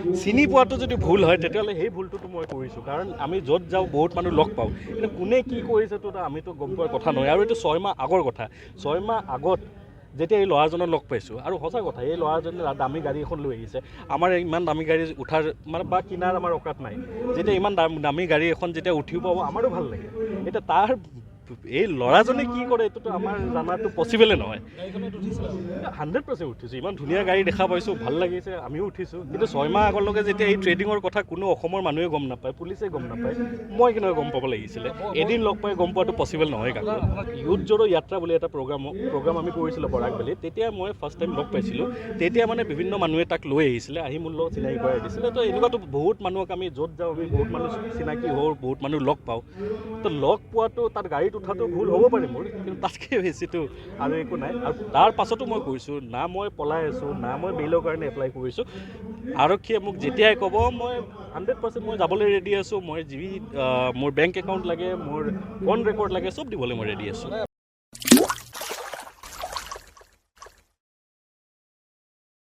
চিনি পোৱাটো যদি ভুল হয় তেতিয়াহ'লে সেই ভুলটোতো মই কৰিছোঁ, কাৰণ আমি য'ত যাওঁ বহুত মানুহ লগ পাওঁ, কিন্তু কোনে কি কৰিছেতো আমিতো গম পোৱাৰ কথা নহয়। আৰু এইটো 6 মাহ আগৰ কথা, 6 মাহ আগত যেতিয়া এই ল'ৰাজনক লগ পাইছোঁ, আৰু সঁচা কথা এই ল'ৰাজনে দামী গাড়ী এখন লৈ আহিছে, আমাৰ ইমান দামী গাড়ী উঠাৰ মানে বা কিনাৰ আমাৰ অকাত নাই। যেতিয়া ইমান দামী গাড়ী এখন যেতিয়া উঠিব পাব আমাৰো ভাল লাগে। এতিয়া তাৰ এই ল'ৰাজনে কি কৰে এইটোতো আমাৰ জানাটো পচিবলে নহয়। 100% উঠিছোঁ, ইমান ধুনীয়া গাড়ী দেখা পাইছোঁ, ভাল লাগিছে, আমিও উঠিছোঁ। কিন্তু 6 মাহ আগলৈকে যেতিয়া এই ট্ৰেডিঙৰ কথা কোনো অসমৰ মানুহে গম নাপায়, পুলিচে গম নাপায়, মই কেনেকৈ গম পাব লাগিছিলে? এদিন লগ পাই গম পোৱাটো পচিবল নহয় কাকো। ইউথ জোৰো যাত্ৰা বুলি এটা প্ৰগ্ৰাম আমি কৰিছিলোঁ বৰাকভেলীত, তেতিয়া মই ফাৰ্ষ্ট টাইম লগ পাইছিলোঁ। তেতিয়া মানে বিভিন্ন মানুহে তাক লৈ আহিছিলে, আহি মোৰ লগত চিনাকি কৰাই দিছিলে। তো এনেকুৱাতো বহুত মানুহক আমি য'ত যাওঁ আমি বহুত মানুহ চিনাকি হওঁ, বহুত মানুহ লগ পাওঁ। তো লগ পোৱাটো তাত গাড়ীত উঠাটো ভুল হ'ব পাৰে মোৰ, কিন্তু তাতকৈ বেছিতো আৰু একো নাই। আৰু তাৰ পাছতো মই কৈছোঁ, না মই পলাই আছোঁ, না মই বেইলৰ কাৰণে এপ্লাই কৰিছোঁ। আৰক্ষীয়ে মোক যেতিয়াই ক'ব মই 100% মই যাবলৈ ৰেডি আছোঁ। মই মোৰ বেংক একাউণ্ট লাগে, মোৰ অন ৰেকৰ্ড লাগে, চব দিবলৈ মই ৰেডি আছোঁ।